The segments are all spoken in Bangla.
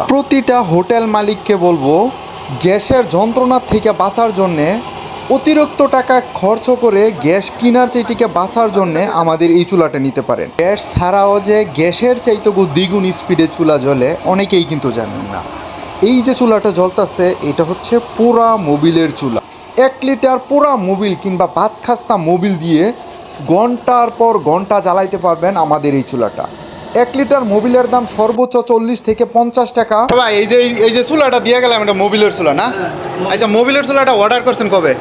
প্রতিটা হোটেল মালিককে বলবো গ্যাসের যন্ত্রণার থেকে বাঁচার জন্যে অতিরিক্ত টাকা খরচ করে গ্যাস কেনার চাইতে বাঁচার জন্যে আমাদের এই চুলাটা নিতে পারেন। গ্যাস ছাড়াও যে গ্যাসের চাইতে দ্বিগুণ স্পিডে চুলা জ্বলে অনেকেই কিন্তু জানেন না। এই যে চুলাটা জ্বলতেছে এটা হচ্ছে পুরা মোবিলের চুলা। 1 লিটার পুরা মোবিল কিংবা ভাত খাস্তা মোবিল দিয়ে ঘন্টার পর ঘন্টা জ্বালাইতে পারবেন আমাদের এই চুলাটা। 1 লিটার মোবিলের দাম সর্বোচ্চ 40 থেকে 50 টাকা। ভাই এই যে চুলাটা দিয়ে গেলাম এটা মোবিলের চুলা না? আচ্ছা, মোবিলের চুলাটা অর্ডার করছেন কবে?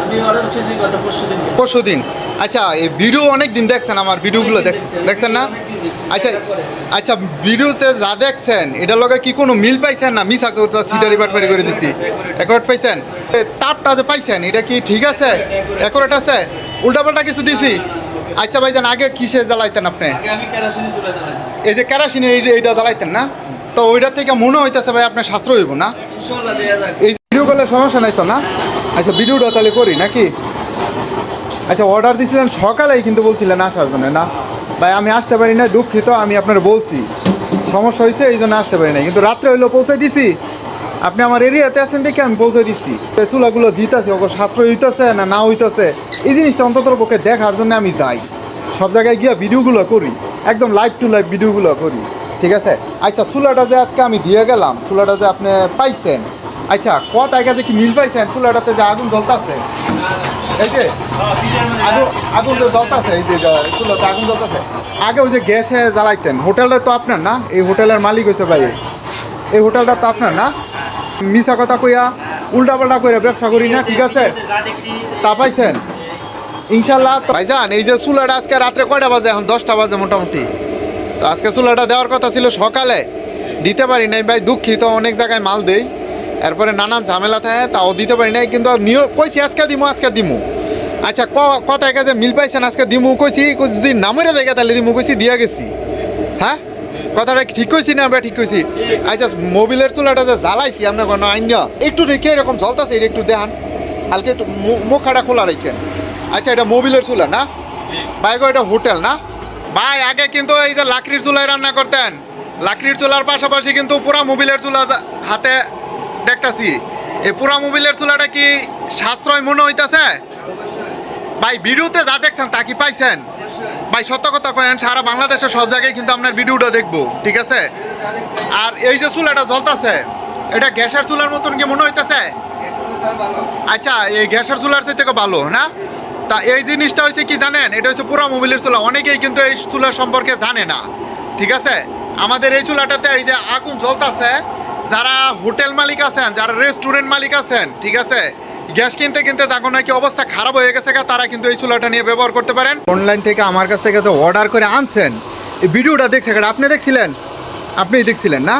আমি অর্ডার করেছি গত পরশুদিন। পরশুদিন। আচ্ছা, এই ভিডিও অনেক দিন দেখছেন, আমার ভিডিওগুলো দেখছেন না? আচ্ছা ভিডিওতে যা দেখছেন এটার লগে কি কোনো মিল পাইছেন না মিছা কথা সিটারি বাটপারি করে দিছি? অ্যাকুরেট পাইছেন? তাপটা যে পাইছেন এটা কি ঠিক আছে? অ্যাকুরেট আছে? উল্টাপাল্টা কিছু দিছি? আচ্ছা ভাইজান, আগে কিসে জ্বালাইতেন আপনি? আমি কেরোসিনে চুলা জ্বালাই। এই যে কেরোসিনের এইটা জ্বালাইতেন না? তো ওইটা থেকে মনে হইতেছে ভাই আপনার সাশ্রয় হইব না? ইনশাআল্লাহ দেয়া যাক। এই ভিডিও করলে সমস্যা নাই তো না? আচ্ছা, ভিডিওটা তাহলে করি নাকি? আচ্ছা, অর্ডার দিয়েছিলেন সকালেই কিন্তু বলছিলেন আসার জন্য না? ভাই আমি আসতে পারি না, দুঃখিত। আমি আপনার বলছি সমস্যা হয়েছে এই জন্য আসতে পারি না, কিন্তু রাত্রে হইলেও পৌঁছে দিছি। আপনি আমার এরিয়াতে আছেন দেখে আমি পৌঁছে দিচ্ছি। চুলাগুলো দিতেছি ওকে সাশ্রয় হইতেছে না হইতেছে এই জিনিসটা অন্তত পক্ষে দেখার জন্য আমি যাই। সব জায়গায় গিয়ে ভিডিওগুলো করি, একদম লাইভ টু লাইভ ভিডিওগুলো করি, ঠিক আছে? আচ্ছা, চুলাটা যে আজকে আমি দিয়ে গেলাম, চুলাটা যে আপনি পাইছেন, আচ্ছা কত আগে যে কি মিল পাইছেন? চুলাটাতে যে আগুন জ্বলতেছে, এই যে আগুন যে জ্বলতেছে, এই যে চুলাতে আগুন জ্বলতেছে, আগে ওই যে গ্যাসে জ্বালাইতেন, হোটেলটা তো আপনার না? এই হোটেলের মালিক হয়েছে ভাই, এই হোটেলটা তো আপনার না? মিছা কথা কইয়া উল্টাপাল্টা কইরা ব্যবসা করি না, ঠিক আছে? তা পাইছেন ইনশাল্লাহ। ভাইজান, এই যে চুলাটা আজকে রাত্রে কয়টা বাজে? এখন 10টা বাজে মোটামুটি। তো আজকে চুলাটা দেওয়ার কথা ছিল সকালে, দিতে পারি নাই ভাই, দুঃখিত। অনেক জায়গায় মাল দেই, এরপরে নানান ঝামেলা থাকে, তাও দিতে পারি নাই। কিন্তু কইছি আজকে দিমু। আচ্ছা, কত একা যে মিল পাইছেন আজকে দিমু কইছি, যদি নামের জায়গা তাহলে দিমু কইছি, দিয়া গেছি। হ্যাঁ, কথাটা ঠিক কইছি না আমরা? ঠিক কইছি। আচ্ছা, মোবিলের চুলাটা যে জ্বালাইছি আপনার কোনো আইন একটু রেখে এরকম জ্বলতেছে, এটা একটু দেখান, হালকা একটু মুখাটা খোলা রেখেন। আচ্ছা, এটা মোবিলের চুলা না ভাই গো? এটা হোটেল না ভাই? আগে কিন্তু এই যে লাকড়ির চুলায় রান্না করতেন, লাকড়ির চুলার পাশাপাশি কিন্তু পুরা মোবিলের চুলা হাতে দেখতেছি। এই পুরা মোবিলের চুলাটা কি সাশ্রয় মনে হইতেছে ভাই? ভিডিওতে যা দেখছেন তা কি পাইছেন ভাই? সত্য কথা কয়েন, সারা বাংলাদেশের সব জায়গায় কিন্তু আপনার ভিডিওটা দেখবো, ঠিক আছে? আর এই যে চুলাটা জ্বলতেছে, এটা গ্যাসের চুলার মতন কি মনে হইতেছে? আচ্ছা, এই গ্যাসের চুলার চাইতে ভালো না? তা এই জিনিসটা হচ্ছে কি জানেন, এটা হচ্ছে পুরা মোবিলের চুলা। অনেকেই কিন্তু এই চুলার সম্পর্কে জানে না, ঠিক আছে? আমাদের এই চুলাটাতে এই যে আগুন জ্বলতেছে, যারা হোটেল মালিক আছেন, যারা রেস্টুরেন্ট মালিক আছেন, ঠিক আছে, গ্যাস কিনতে যখন নাকি অবস্থা খারাপ হয়ে গেছে তারা কিন্তু এই চুলাটা নিয়ে ব্যবহার করতে পারেন। অনলাইন থেকে আমার কাছ থেকে যে অর্ডার করে আনছেন, এই ভিডিওটা দেখছেন, আপনি দেখছিলেন? আপনিই দেখছিলেন না?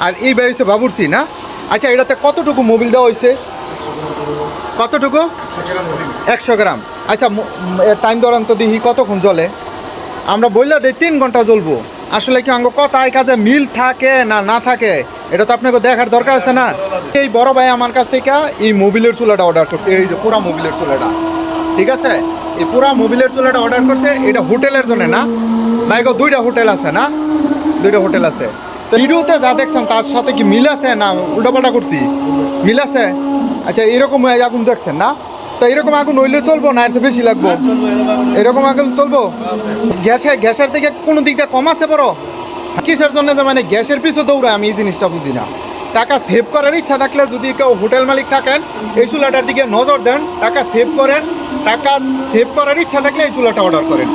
আর এই ভাই হচ্ছে বাবুরচি না? আচ্ছা, এটাতে কতটুকু মোবিল দেওয়া হয়েছে? কতটুকু? 100 গ্রাম। আচ্ছা, টাইম ধরান তো দেখি কতক্ষণ জ্বলে। আমরা বললে দিই 3 ঘন্টা জ্বলবো। আসলে কি আঙ্গ কথায় কাজে মিল থাকে না থাকে এটা তো আপনাকে দেখার দরকার আছে না? এই বড় ভাই আমার কাছ থেকে এই মোবিলের চুলাটা অর্ডার করছে, এই যে পুরা মোবিলের চুলাটা, ঠিক আছে? এই পুরা মোবিলের চুলাটা অর্ডার করছে। এটা হোটেলের জন্য না ভাই গো? 2টা হোটেল আছে না? 2টা হোটেল আছে। তো ভিডিওতে যা দেখছেন তার সাথে কি মিল আছে না উল্টাপাল্টা করছি? মিল আছে। আচ্ছা, এরকম আগুন দেখছেন না? তো এরকম আগুন হইলে চলবো না? এর চেয়ে বেশি লাগবো? এরকম আগুন চলবো? গ্যাসের থেকে কোনো দিকটা কম আছে বড়? কিসের জন্য যে মানে গ্যাসের পিছু দৌড়ায় আমি এই জিনিসটা বুঝি না। টাকা সেভ করার ইচ্ছা থাকলে যদি কেউ হোটেল মালিক থাকেন, এই চুলাটার দিকে নজর দেন, টাকা সেভ করেন। টাকা সেভ করার ইচ্ছা থাকলে এই চুলাটা অর্ডার করেন।